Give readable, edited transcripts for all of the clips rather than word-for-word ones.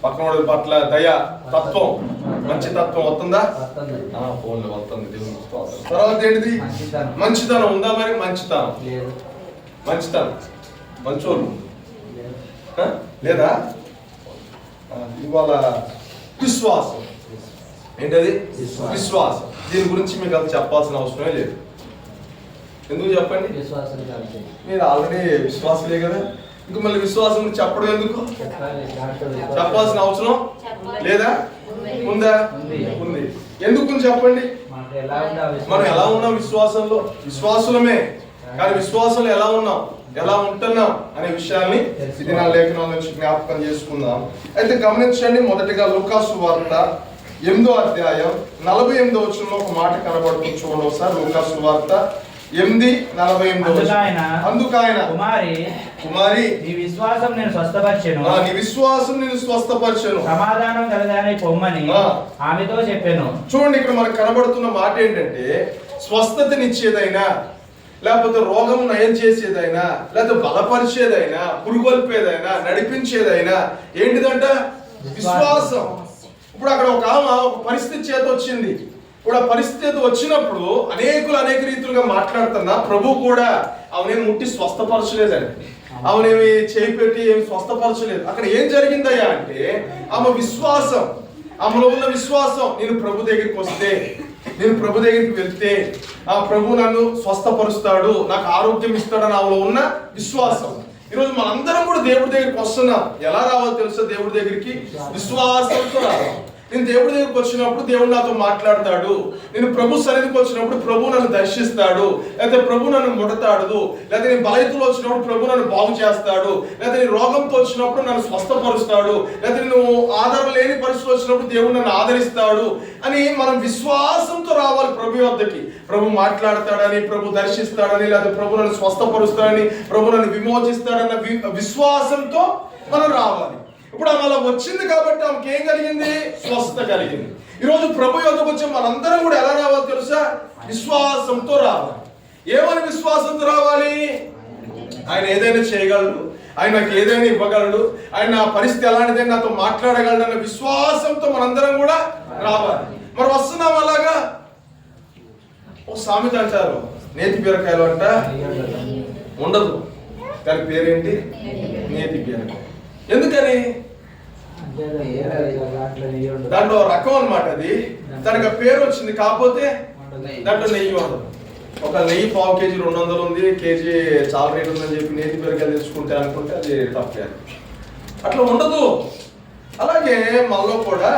పక్కన వాడి పట్ల దయ, తత్వం, మంచి తత్వం వస్తుందా? ఫోన్లో వస్తుంది. దేవుని తర్వాత ఏంటిది? మంచితనం ఉందా? మరి మంచితనం, మంచితనం, మంచోళ్ళు లేదా? ఇవాళ విశ్వాసం ఏంటది? విశ్వాసం. దీని గురించి మీకు అంత చెప్పాల్సిన అవసరమే లేదు. ఎందుకు చెప్పండి? మీరు ఆల్రెడీ విశ్వాసలే కదా, ఇంకా మళ్ళీ విశ్వాసం గురించి చెప్పడం ఎందుకు? చెప్పాల్సిన అవసరం లేదా? ఉందా? ఉంది. ఎందుకు చెప్పండి? మనం ఎలా ఉన్నాం విశ్వాసంలో? విశ్వాసులమే, కానీ విశ్వాసంలో ఎలా ఉన్నాం, ఎలా ఉంటున్నాం అనే విషయాన్ని ఇది నా లేఖనాల నుంచి జ్ఞాపకం చేసుకుందాం. అయితే గమనించండి, మొదటిగా లూకాసు వార్త 8వ అధ్యాయం 48వ వచనంలో ఒక మాట కనబడుతుంది. చూడండి ఒకసారి. లూకాసు వార్త 8:48. అందుకాయన కుమారి నీ విశ్వాసం నేను స్వస్థపరిచెను, నీ విశ్వాసం నేను స్వస్థపరిచెను, సమాధానం కలగానే పొమ్మని ఆమెతో చెప్పాను. చూడండి, ఇక్కడ మనకు కనబడుతున్న మాట ఏంటంటే, స్వస్థతనిచ్చేదైనా, లేకపోతే రోగం నయం చేసేదైనా, లేకపోతే బలపరిచేదైనా, పురుగొల్పేదైనా, నడిపించేదైనా ఏంటిదంట? విశ్వాసం. ఇప్పుడు అక్కడ ఒక పరిస్థితి చేత వచ్చింది. ఇప్పుడు ఆ పరిస్థితి వచ్చినప్పుడు అనేక రీతులుగా మాట్లాడుతున్నా, ప్రభు కూడా ఆమెనేమి ముట్టి స్వస్థపరచలేదండి, ఆమెనేమి చేయి పెట్టి ఏమి స్వస్థపరచలేదు. అక్కడ ఏం జరిగిందయ్యా అంటే, ఆమె విశ్వాసం, ఆమెలో ఉన్న విశ్వాసం, నేను ప్రభు దగ్గరికి వస్తే, నేను ప్రభు దగ్గరికి వెళ్తే ఆ ప్రభు నన్ను స్వస్థపరుస్తాడు, నాకు ఆరోగ్యం ఇస్తాడని ఆమెలో ఉన్న విశ్వాసం. ఈరోజు మనందరం కూడా దేవుడి దగ్గరికి వస్తున్నాం. ఎలా రావాలో తెలుసా? దేవుడి దగ్గరికి విశ్వాసంతో రావాలి. నేను దేవుడి దగ్గరికి వచ్చినప్పుడు దేవుడు నాతో మాట్లాడతాడు. నేను ప్రభు సన్నిధికి వచ్చినప్పుడు ప్రభు నన్ను దర్శిస్తాడు, లేకపోతే ప్రభు నన్ను ముడతాడు, లేకపోతే నేను బలహీనతలో వచ్చినప్పుడు ప్రభు నన్ను బాగు చేస్తాడు, లేకపోతే నేను రోగంతో వచ్చినప్పుడు నన్ను స్వస్థపరుస్తాడు, లేకపోతే నేను ఆధారం లేని పరిస్థితులు వచ్చినప్పుడు దేవుడు నన్ను ఆదరిస్తాడు అని మనం విశ్వాసంతో రావాలి ప్రభు వద్దకి. ప్రభు మాట్లాడతాడని, ప్రభు దర్శిస్తాడని, లేకపోతే ప్రభు నన్ను స్వస్థపరుస్తాడని, ప్రభు నన్ను విమోచిస్తాడన్న విశ్వాసంతో మనం రావాలి. ఇప్పుడు ఆమె అలా వచ్చింది కాబట్టి ఆమెకి ఏం కలిగింది? స్వస్థత కలిగింది. ఈరోజు ప్రభు యొద్దకు వచ్చి మనందరం కూడా ఎలా రావాలి తెలుసా? విశ్వాసంతో రావాలి. ఏమని విశ్వాసంతో రావాలి? ఆయన ఏదైనా చేయగలడు, ఆయన నాకు ఏదైనా ఇవ్వగలడు, ఆయన నా పరిస్థితి ఎలాంటిదైనా నాతో మాట్లాడగలడు అన్న విశ్వాసంతో మనందరం కూడా రావాలి. మరి వస్తున్నాం అలాగా? ఓ సామెత అంటారు, నేతి బీరకాయలు అంట ఉండదు, దాని పేరేంటి? నేతి బీరకాయ. ఎందుకని? దాంట్లో రకం అన్నమాట అది, దానికి పేరు వచ్చింది. కాకపోతే దాంట్లో నెయ్యి ఉండదు. ఒక నెయ్యి పావు కేజీ 200 ఉంది, కేజీ చాలా రేట్ ఉందని చెప్పి నేతి బీరకాయలు తెచ్చుకుంటే అనుకుంటే అది తప్పే. అట్లా ఉండదు. అలాగే మనలో కూడా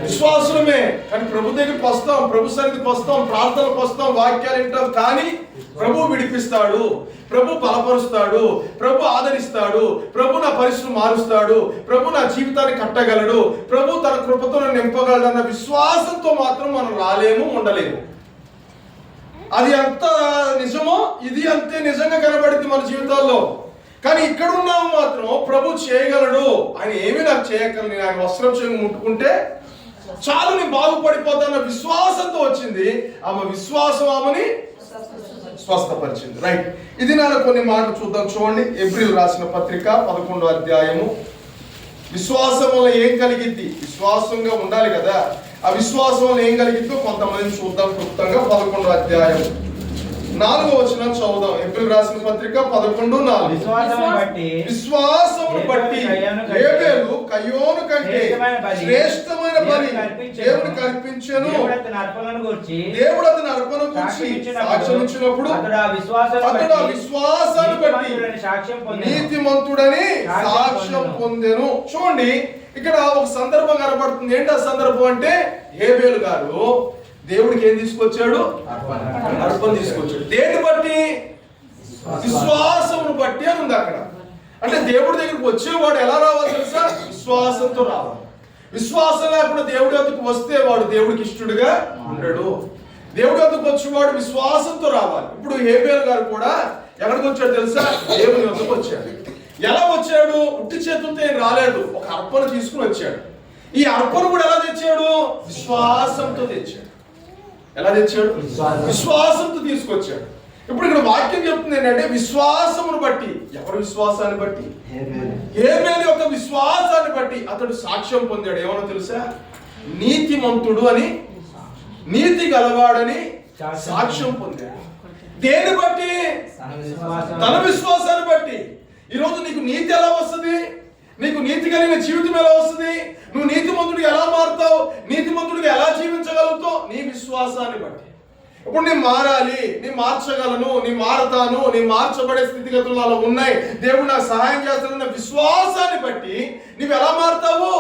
విశ్వాసులమే, కానీ ప్రభు దగ్గరికి వస్తాం, ప్రభు సన్నిధికి వస్తాం, ప్రార్థనకు వస్తాం, వాక్యాలు వింటాం, కానీ ప్రభు విడిపిస్తాడు, ప్రభు బలపరుస్తాడు, ప్రభు ఆదరిస్తాడు, ప్రభు నా పరిస్థితులు మారుస్తాడు, ప్రభు నా జీవితాన్ని కట్టగలడు, ప్రభు తన కృపతో నన్ను నింపగలడు అన్న విశ్వాసంతో మాత్రం మనం రాలేము, ఉండలేము. అది ఎంత నిజమో ఇది అంతే నిజంగా కనబడుతుంది మన జీవితాల్లో. కానీ ఇక్కడ ఉన్నాము మాత్రం ప్రభు చేయగలడు, ఆయన ఏమీ నాకు చేయగలను, నేను ఆయన వస్త్రం చెంగు ముట్టుకుంటే చాలు నేను బాగుపడిపోతాన్న విశ్వాసంతో వచ్చింది. ఆమె విశ్వాసం ఆమెని స్వస్థపరిచింది. రైట్, ఇది నా కొన్ని మాటలు చూద్దాం. చూడండి, ఏప్రిల్ రాసిన పత్రిక 11వ అధ్యాయము. విశ్వాసం వల్ల ఏం కలిగిద్ది? విశ్వాసంగా ఉండాలి కదా. ఆ విశ్వాసం వల్ల ఏం కలిగిద్దో కొంతమందిని చూద్దాం క్లుప్తంగా. 11వ అధ్యాయం 4వ వచనం చదువుదాం. ఏప్రిల్ రాసిన పత్రిక 11:4. విశ్వాసమును బట్టి హేబెలు కయ్యోను కంటే శ్రేష్టమైన బలి దేవునికి అర్పించెను. దేవుడు అతని అర్పణ గురించి సాక్ష్యం ఇచ్చినప్పుడు అతడు ఆ విశ్వాసాన్ని బట్టి నీతిమంతుడని సాక్ష్యం పొందెను. చూడండి, ఇక్కడ ఒక సందర్భం కనబడుతుంది. ఏంటి ఆ సందర్భం అంటే, హేబెలు గారు దేవుడికి ఏం తీసుకొచ్చాడు? అర్పణ తీసుకొచ్చాడు. దేని బట్టి? విశ్వాసమును బట్టి అని ఉంది అక్కడ. అంటే దేవుడి దగ్గరికి వచ్చేవాడు ఎలా రావాలి తెలుసా? విశ్వాసంతో రావాలి. విశ్వాసం లేకుండా దేవుడి వద్దకు వస్తే వాడు దేవుడికి ఇష్టడుగా ఉండడు. దేవుడి వద్దకు వచ్చేవాడు విశ్వాసంతో రావాలి. ఇప్పుడు హేబెలు గారు కూడా ఎక్కడికి వచ్చాడు తెలుసా? దేవుని వద్దకు వచ్చాడు. ఎలా వచ్చాడు? ఉట్టి చేతులతో ఏం రాలేదు, ఒక అర్పణ తీసుకుని వచ్చాడు. ఈ అర్పణ కూడా ఎలా తెచ్చాడు? విశ్వాసంతో తెచ్చాడు. ఎలా తెచ్చాడు? విశ్వాసంతో తీసుకొచ్చాడు. ఇప్పుడు ఇక్కడ వాక్యం చెప్తుంది ఏంటంటే విశ్వాసమును బట్టి. ఎవరి విశ్వాసాన్ని బట్టి? హేబేలు యొక్క విశ్వాసాన్ని బట్టి అతడు సాక్ష్యం పొందాడు. ఏమన్నా తెలుసా? నీతిమంతుడు అని, నీతి గలవాడని సాక్ష్యం పొందాడు. దేని బట్టి? తన విశ్వాసాన్ని బట్టి. ఈరోజు నీకు నీతి ఎలా వస్తుంది? నీకు నీతి కలిగిన జీవితం ఎలా వస్తుంది? నువ్వు నీతిమంతుడిగా ఎలా మారుతావు? నీతిమంతుడిగా ఎలా జీవించగలుగుతావు? నీ విశ్వాసాన్ని బట్టి. ఇప్పుడు నేను మారాలి, నేను మార్చగలను, నేను మారతాను, నేను మార్చబడే స్థితిగతులు నాలో ఉన్నాయి, దేవుడు నాకు సహాయం చేస్తాడన్న విశ్వాసాన్ని బట్టి నువ్వు ఎలా మారుతావు?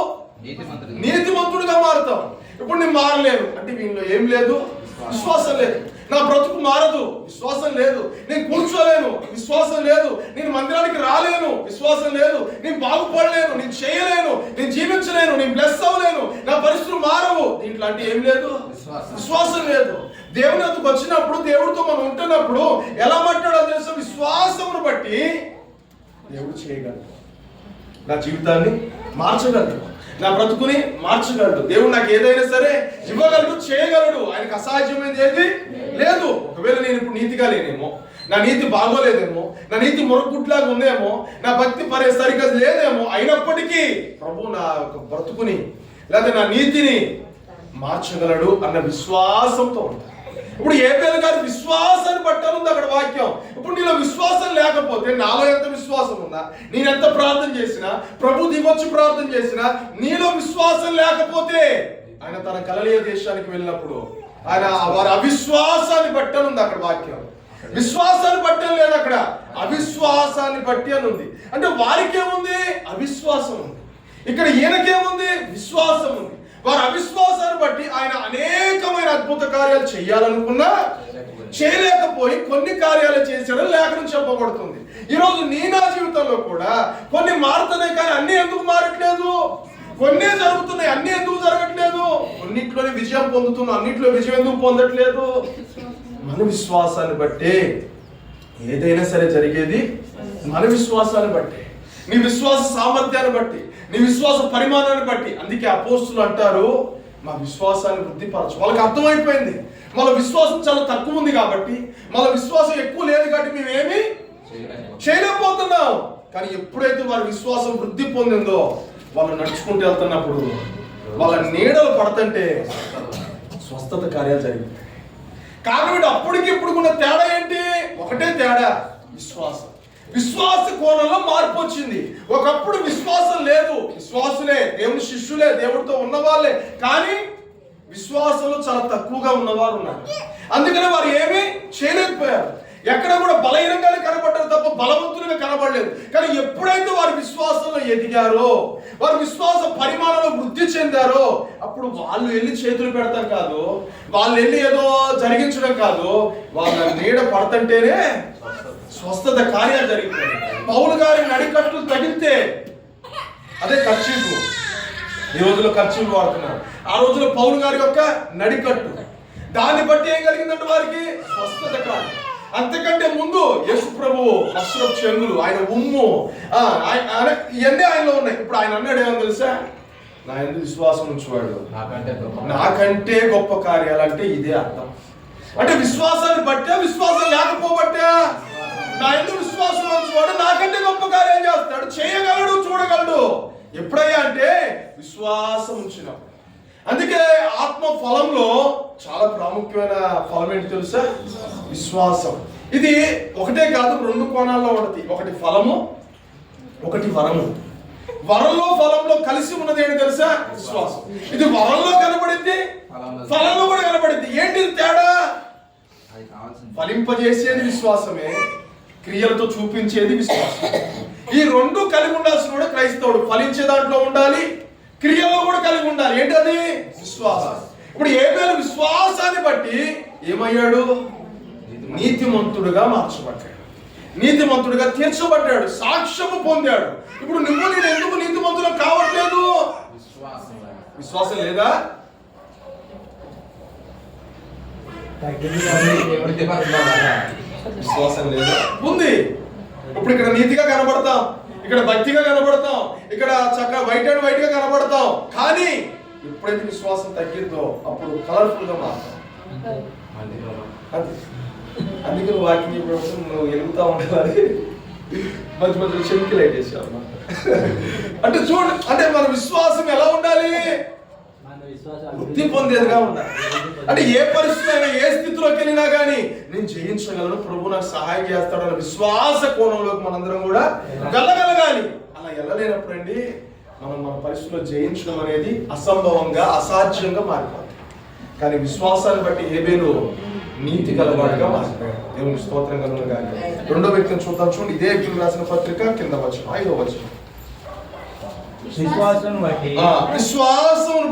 నీతిమంతుడిగా మారుతావు. ఇప్పుడు నేను మారలేను అంటే వీళ్ళలో ఏం లేదు? విశ్వాసం లేదు. నా బ్రతుకు మారదు, విశ్వాసం లేదు. నేను కూర్చోలేను, విశ్వాసం లేదు. నేను మందిరానికి రాలేను, విశ్వాసం లేదు. నేను బాగుపడలేను, నేను చేయలేను, నేను జీవించలేను, నేను బ్లెస్ అవ్వలేను, నా పరిస్థితులు మారవు. దీంట్లో అంటే ఏం లేదు? విశ్వాసం లేదు. దేవుని వద్దకు వచ్చినప్పుడు, దేవుడితో మనం ఉంటున్నప్పుడు ఎలా మాట్లాడాలో తెలుసు? విశ్వాసమును బట్టి దేవుడు చేయగలడు, నా జీవితాన్ని మార్చగలడు, నా బ్రతుకుని మార్చగలడు. దేవుడు నాకు ఏదైనా సరే ఇవ్వగలడు, చేయగలడు. ఆయనకు అసాధ్యమైనది ఏది లేదు. ఒకవేళ నేను ఇప్పుడు నీతిగా లేనేమో, నా నీతి బాగోలేదేమో, నా నీతి మొరగుట్లాగా ఉందేమో, నా భక్తి సరిగ్గా లేదేమో, అయినప్పటికీ ప్రభు నా బ్రతుకుని లేదా నా నీతిని మార్చగలడు అన్న విశ్వాసంతో ఉంటాను. ఇప్పుడు హేబేలు గారి విశ్వాసాన్ని పట్టానుంది అక్కడ వాక్యం. ఇప్పుడు నీలో విశ్వాసం లేకపోతే, నాలో ఎంత విశ్వాసం ఉందా, నేను ఎంత ప్రార్థన చేసినా, ప్రభు దిగొచ్చి ప్రార్థన చేసినా, నీలో విశ్వాసం లేకపోతే, ఆయన తన గలిలయ దేశానికి వెళ్ళినప్పుడు ఆయన వారి అవిశ్వాసాన్ని పట్టనుంది అక్కడ వాక్యం. విశ్వాసాన్ని పట్టం లేదు అక్కడ, అవిశ్వాసాన్ని బట్టి అని ఉంది. అంటే వారికేముంది? అవిశ్వాసం ఉంది. ఇక్కడ ఈయనకేముంది? విశ్వాసం ఉంది. వారి అవిశ్వాసాన్ని బట్టి ఆయన అనేకమైన అద్భుత కార్యాలు చేయాలనుకున్నా చేయలేకపోయి కొన్ని కార్యాలు చేశాడని లేఖనం చెప్పబడుతుంది. ఈరోజు నీ నా జీవితంలో కూడా కొన్ని మారుతున్నాయి, కానీ అన్ని ఎందుకు మారట్లేదు? కొన్ని జరుగుతున్నాయి, అన్ని ఎందుకు జరగట్లేదు? కొన్నిట్లోనే విజయం పొందుతున్నాం, అన్నిట్లో విజయం ఎందుకు పొందట్లేదు? మన విశ్వాసాన్ని బట్టే ఏదైనా సరే జరిగేది. మన విశ్వాసాన్ని బట్టి, నీ విశ్వాస సామర్థ్యాన్ని బట్టి, నీ విశ్వాస పరిమాణాన్ని బట్టి. అందుకే అపోస్తులు అంటారు, మా విశ్వాసాన్ని వృద్ధిపరచు. వాళ్ళకి అర్థమైపోయింది మన విశ్వాసం చాలా తక్కువ ఉంది కాబట్టి, మన విశ్వాసం ఎక్కువ లేదు కాబట్టి మేమేమి చేయలేకపోతున్నాం. కానీ ఎప్పుడైతే వారి విశ్వాసం వృద్ధి పొందిందో, వాళ్ళు నడుచుకుంటూ వెళ్తున్నప్పుడు వాళ్ళ నీడలు పడుతుంటే స్వస్థత కార్యాలు జరిగిపోతాయి. కాబట్టి అప్పటికి ఇప్పుడుకున్న తేడా ఏంటి? ఒకటే తేడా, విశ్వాసం. విశ్వాస కోణంలో మార్పు వచ్చింది. ఒకప్పుడు విశ్వాసం లేదు, విశ్వాసులే, దేవుని శిష్యులే, దేవుడితో ఉన్నవాళ్ళే, కానీ విశ్వాసంలో చాలా తక్కువగా ఉన్నవారు ఉన్నారు. అందుకని వారు ఏమీ చేయలేకపోయారు. ఎక్కడ కూడా బలహీనంగానే కనబడ్డారు తప్ప బలవంతులుగా కనబడలేదు. కానీ ఎప్పుడైతే వారి విశ్వాసంలో ఎదిగారో, వారి విశ్వాస పరిమాణంలో వృద్ధి చెందారో, అప్పుడు వాళ్ళు వెళ్ళి చేతులు పెడతారు కాదు, వాళ్ళు వెళ్ళి ఏదో జరిగించడం కాదు, వాళ్ళ నీడ పడుతుంటేనే స్వస్థత కార్యాలు జరిగిపోయాయి. పౌలు గారి నడికట్లు తగిలితే, అదే కర్చీఫ్, ఈ రోజులో కర్చీఫ్ వాడుతున్నారు, ఆ రోజులో పౌలు గారి యొక్క నడికట్టు, దాన్ని బట్టి ఏం కలిగిందంటే వారికి స్వస్థత కార్యం. అంతకంటే ముందు యేసు ప్రభు వస్త్రపు చెంగులు, ఆయన ఉమ్ము, ఇవన్నీ ఆయనలో ఉన్నాయి. ఇప్పుడు ఆయన అన్నాడు ఏమని తెలుసా? నా యందు విశ్వాసం ఉంచువాడు నాకంటే గొప్ప కార్యాలు. అంటే ఇదే అర్థం. అంటే విశ్వాసాన్ని బట్టే, విశ్వాసం లేకపోబట్టే. నా యందు విశ్వాసం ఉంచువాడు నాకంటే గొప్ప కార్యం చేస్తాడు, చేయగలడు, చూడగలడు. ఎప్పుడయ్యా అంటే విశ్వాసం ఉంచినప్పుడు. అందుకే ఆత్మ ఫలంలో చాలా ప్రాముఖ్యమైన ఫలం ఏంటి తెలుసా? విశ్వాసం. ఇది ఒకటే కాదు, రెండు కోణాల్లో ఉంటుంది. ఒకటి ఫలము, ఒకటి వరము. వరంలో ఫలంలో కలిసి ఉన్నది ఏంటి తెలుసా? విశ్వాసం. ఇది వరంలో కనబడింది, ఫలంలో కూడా కనబడింది. ఏంటి తేడా? ఫలింపజేసేది విశ్వాసమే, క్రియలతో చూపించేది విశ్వాసం. ఈ రెండు కలిగి ఉండాల్సిన కూడా క్రైస్తవుడు. ఫలించే దాంట్లో ఉండాలి, క్రియలో కూడా కలిగి ఉండాలి. ఏంటది? విశ్వాసం. ఇప్పుడు హేబేలు విశ్వాసాన్ని బట్టి ఏమయ్యాడు? నీతిమంతుడుగా మార్చబడ్డాడు, నీతిమంతుడిగా తీర్చబడ్డాడు, సాక్ష్యము పొందాడు. ఇప్పుడు నువ్వు నేను ఎందుకు నీతిమంతులు కావట్లేదు? విశ్వాసం లేదా? విశ్వాసం లేదా? ఉంది. ఇప్పుడు ఇక్కడ నీతిగా కనబడతాం, ఇక్కడ భక్తిగా కనబడతాం, ఇక్కడ చక్కగా వైట్ అండ్ వైట్ గా కనబడతాం. కానీ ఎప్పుడైతే విశ్వాసం తగ్గిందో అప్పుడు కలర్ఫుల్ గా మారుతాం. అందుకే నువ్వు వాకింగ్ చెప్పినప్పుడు నువ్వు ఎలుగుతా ఉండాలి, మధ్య మధ్యలో చెవికి లైట్ వేసావు అన్నమాట. అంటే చూడు, అంటే మన విశ్వాసం ఎలా ఉండాలి? వృద్ధి పొందేదిగా ఉండాలి. అంటే ఏ పరిస్థితి అయినా, ఏ స్థితిలోకి వెళ్ళినా కానీ నేను జయించగలను, ప్రభు నాకు సహాయం చేస్తాడన్న విశ్వాస కోణంలోకి మనందరం కూడా వెళ్ళగలగాలి. అలా వెళ్ళలేనప్పుడండి మనం మన పరిస్థితిలో జయించడం అనేది అసంభవంగా, అసాధ్యంగా మారిపోతుంది. కానీ విశ్వాసాన్ని బట్టి హేబేలు నీతి గలవాడుగా మారిపోయాడు. దేవునికి స్తోత్రం కలుగును గాక. రెండో వ్యక్తిని చూద్దాం. చూడండి, ఇదే వ్యక్తులు రాసిన పత్రిక కింద వచనం 5వ వచనం. విశ్వాసం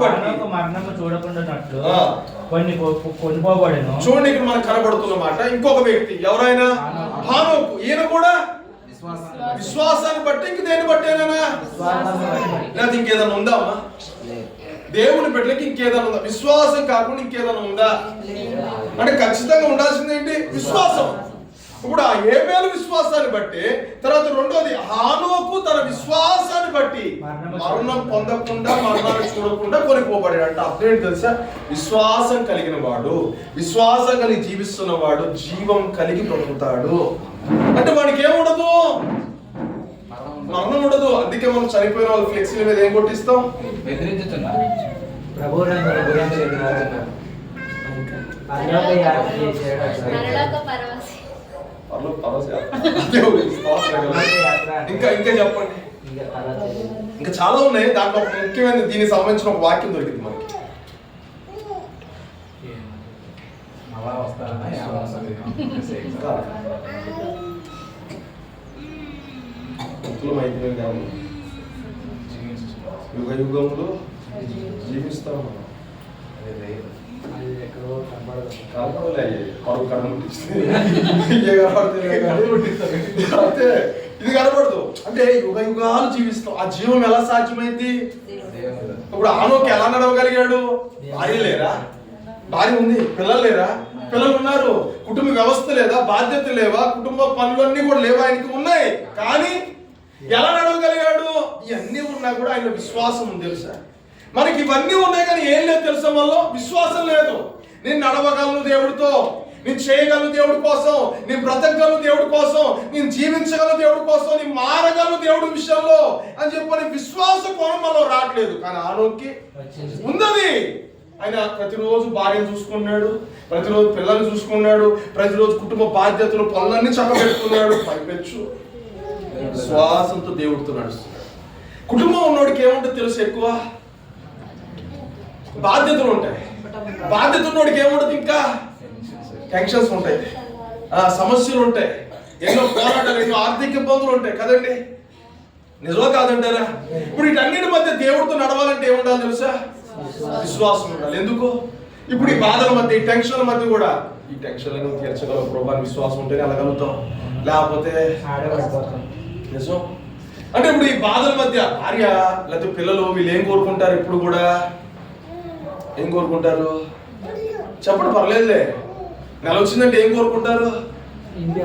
బట్టి మరణము చూడకుండానట్లు కొన్ని కొనుకోబడెను. చూడండి, ఇక్కడ మనకు కనబడుతున్న మాట ఇంకొక వ్యక్తి ఎవరైనా హానోకు. ఈయన కూడా విశ్వాసాన్ని బట్టి, ఇంక దేన్ని బట్టేనా లేదా ఇంకేదైనా ఉందా అమ్మా? దేవుని బిడ్డలకి ఇంకేదైనా ఉందా? విశ్వాసం కాకుండా ఇంకేదైనా ఉందా అంటే ఖచ్చితంగా ఉండాల్సింది ఏంటి? విశ్వాసం. ఇప్పుడు ఆ హేబేలు విశ్వాసాన్ని బట్టి, తర్వాత రెండోది హానోకు తన విశ్వాసాన్ని బట్టి మరణం పొందకుండా, మరణాన్ని చూడకుండా కొనిపోబడాడు. అంటే అర్థం ఏంటి తెలుసా? విశ్వాసం కలిగిన వాడు, విశ్వాసం కలిగి జీవిస్తున్నవాడు జీవం కలిగి బ్రతుకుతాడు. అంటే వాడికి ఏముండదు? మరణం ఉండదు. అందుకే మనం చనిపోయిన వాళ్ళు ఫ్లెక్సీల మీద ఏం కొట్టిస్తాం? ఇంకా ఇంకా చెప్పండి. ఇంకా చాలా ఉన్నాయి. దాంట్లో ఒక ముఖ్యమైన దీనికి సంబంధించిన ఒక వాక్యం దొరికింది మనకి. యుగ యుగంలో జీవిస్తాం మనం. ఇది కనబడదు. అంటే యుగ యుగాలు జీవిస్తాం. ఆ జీవం ఎలా సాధ్యమైంది? ఇప్పుడు హానోకు ఎలా నడవగలిగాడు? భార్య లేరా? భార్య ఉంది. పిల్లలు లేరా? పిల్లలు ఉన్నారు. కుటుంబ వ్యవస్థ లేదా? బాధ్యత లేవా? కుటుంబ పనులన్నీ కూడా లేవా? ఆయనకి ఉన్నాయి. కానీ ఎలా నడవగలిగాడు? ఇవన్నీ ఉన్నా కూడా ఆయన విశ్వాసం ఉంది. తెలుసా, మనకి ఇవన్నీ ఉన్నాయి కానీ ఏం లేదు తెలుసా? మనలో విశ్వాసం లేదు. నేను నడవగలను దేవుడితో, నేను చేయగలను దేవుడి కోసం, నేను బ్రతకగలను దేవుడి కోసం, నేను జీవించగలను దేవుడి కోసం, నేను మారగలను దేవుడి విషయంలో అని చెప్పని విశ్వాస కోణం మనలో రావట్లేదు. కానీ హానోకుకి ఉన్నది. ఆయన ప్రతిరోజు భార్యను చూసుకున్నాడు, ప్రతిరోజు పిల్లల్ని చూసుకున్నాడు, ప్రతిరోజు కుటుంబ బాధ్యతలు పనులన్నీ చక్కబెట్టుకున్నాడు. పైపెచ్చు విశ్వాసంతో దేవుడితో నడుస్తున్నాడు. కుటుంబం ఉన్నోడికి ఏముంటుంది తెలుసు? ఎక్కువ బాధ్యతలు ఉంటాయి. బాధ్యత ఉన్నోడికి ఏముంటుంది? ఇంకా టెన్షన్స్ ఉంటాయి, సమస్యలు ఉంటాయి, ఎన్నో పోరాటాలు, ఎన్నో ఆర్థిక ఇబ్బందులు ఉంటాయి కదండి. నిజమా కాదంటారా? ఇప్పుడు వీటన్నిటి మధ్య దేవుడితో నడవాలంటే ఏముండాలి తెలుసా? విశ్వాసం ఉండాలి. ఎందుకు? ఇప్పుడు ఈ బాధల మధ్య, ఈ టెన్షన్ల మధ్య కూడా ఈ టెన్షన్లను తీర్చగలవు ప్రభు విశ్వాసం ఉంటేనే వెళ్ళగలుగుతాం, లేకపోతే నిజం. అంటే ఇప్పుడు ఈ బాధల మధ్య భార్య లేకపోతే పిల్లలు వీళ్ళు ఏం కోరుకుంటారు? ఇప్పుడు కూడా ఏం కోరుకుంటారు? చెప్పండి, పర్లేదులే. నెల వచ్చిందంటే ఏం కోరుకుంటారు? ఇంటి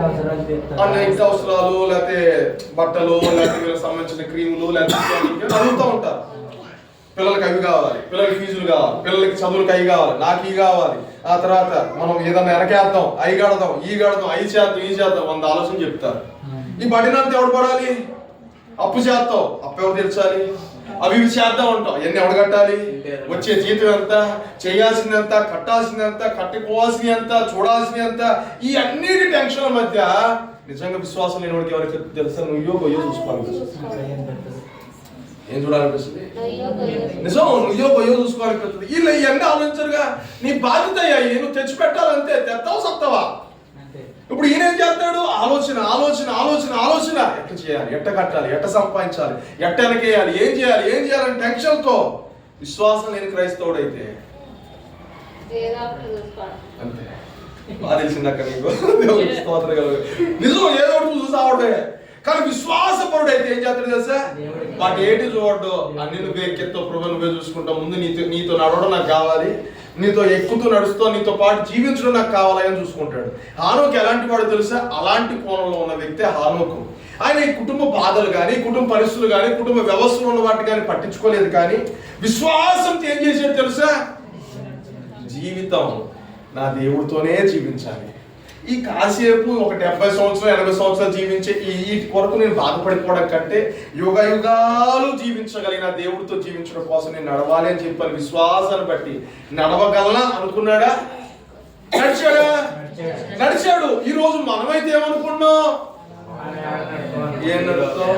అవసరాలు, లేకపోతే బట్టలు, లేకపోతే వీళ్ళకి సంబంధించిన క్రీములు, లేకపోతే అడుగుతూ ఉంటారు. పిల్లలకి అవి కావాలి, పిల్లలకి ఫీజులు కావాలి, పిల్లలకి చదువులకి అవి కావాలి, నాకు ఇవి కావాలి. ఆ తర్వాత మనం ఏదన్నా వెనకేద్దాం, అవి కడదాం, ఈ కడదాం, అవి చేద్దాం, ఈ చేద్దాం, 100 ఆలోచన చెప్తారు. ఈ పడినంత ఎవడు పడాలి? అప్పు చేస్తావు, అప్పు ఎవరు తీర్చాలి? అవి ఇవి చేద్దాం ఉంటాం, ఎన్ని ఎవడు కట్టాలి? వచ్చే జీతం ఎంత, చేయాల్సింది ఎంత, కట్టాల్సింది ఎంత, కట్టుకోవాల్సింది ఎంత, చూడాల్సింది ఎంత, ఈ అన్నిటి టెన్షన్ల మధ్య నిజంగా విశ్వాసం లేని వాడికి ఎవరికి తెలుసా? నువ్వో గొయ్యో చూసుకోవాలి. ఏం చూడాలనిపిస్తుంది? నిజం, నువ్వో గొయ్యో చూసుకోవాలనిపిస్తుంది. వీళ్ళు ఇవన్నీ ఆలోచించరుగా. నీ బాధ్యత అయ్యాయి, నువ్వు తెచ్చిపెట్టాలంతే. తెస్తావు సత్తావా? ఇప్పుడు ఈయన ఏం చేస్తాడు? ఆలోచన ఆలోచన ఆలోచన ఆలోచన. ఎట్ట చేయాలి, ఎట్ట కట్టాలి, ఎట్ట సంపాదించాలి, ఎట్ట వెనకేయాలి, ఏం చేయాలి, ఏం చేయాలని టెన్షన్తో. విశ్వాసం లేని క్రైస్తవుడైతే అంతే. బాగా తెలిసిందక్క నీకు. నిజం, ఏదో ఒకటి చూసావుడే. కానీ విశ్వాసపరుడైతే ఏం చేస్తాడు తెలుసా? వాటి ఏంటి చూడడు, అన్ని నువ్వే ఎక్కెత్తో ప్రభు నువ్వే చూసుకుంటావు. ముందు నీతో నడవడం నాకు కావాలి, నీతో ఎక్కుతూ నడుస్తూ నీతో పాటు జీవించడం నాకు కావాలని చూసుకుంటాడు. హానోకు ఎలాంటి వాడు తెలుసా? అలాంటి కోణంలో ఉన్న వ్యక్తే హానోకు. ఆయన ఈ కుటుంబ బాధలు కానీ, కుటుంబ పరిస్థితులు కానీ, కుటుంబ వ్యవస్థలో ఉన్న వాటి కానీ పట్టించుకోలేదు. కానీ విశ్వాసంతో ఏం చేసాడు తెలుసా? జీవితం నా దేవుడితోనే జీవించాలి, ఈ కాసేపు ఒక 70 సంవత్సరాలు 80 సంవత్సరాలు జీవించే ఈ కొరకు నేను బాధపడిపోవడం కంటే యుగ యుగాలు జీవించగలిగిన దేవుడితో జీవించడం కోసం నేను నడవాలి అని చెప్పాను. విశ్వాసాన్ని బట్టి నడవగలనా అనుకున్నాడా? నడిచాడా? నడిచాడు. ఈ రోజు మనమైతే ఏమనుకున్నాం? ఏం నడుపుతాం?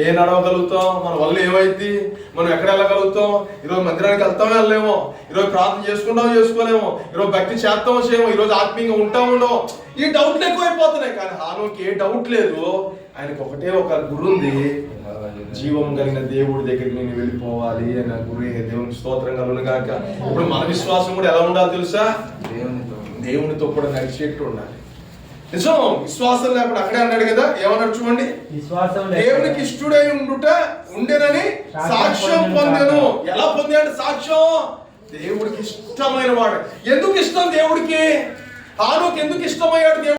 ఏ నడవగలుగుతాం? మన వల్ల ఏమైంది? మనం ఎక్కడ వెళ్ళగలుగుతాం? ఈరోజు మందిరానికి వెళ్తామో వెళ్ళలేమో, ఈరోజు ప్రార్థన చేసుకుంటామో చేసుకోలేమో, ఈరోజు భక్తి చేస్తామో చేయమో, ఈరోజు ఆత్మీయంగా ఉంటామో ఉండమో, ఈ డౌట్లు ఎక్కువైపోతున్నాయి. కానీ హానోకి ఏ డౌట్ లేదు. ఆయనకు ఒకటే ఒక గురు ఉంది, జీవం కలిగిన దేవుడి దగ్గరికి నేను వెళ్ళిపోవాలి అన్న గురి. దేవునికి స్తోత్రం కలుగును గాక. ఇప్పుడు మన విశ్వాసం కూడా ఎలా ఉండాలి తెలుసా? దేవునితో కూడా నడిచేట్టు ఉండాలి. నిజం. విశ్వాసం లేకుండా అక్కడే అన్నాడు కదా, ఏమన్నాడు చూడండి, దేవునికి ఇష్టడై ఉండేనని సాక్ష్యం పొందెను. ఎలా పొందాడు సాక్ష్యం? దేవుడికి ఇష్టమైన వాడు. ఎందుకు ఇష్టం దేవుడికి? హానోకు ఎందుకు ఇష్టమయ్యాడు దేవుడు?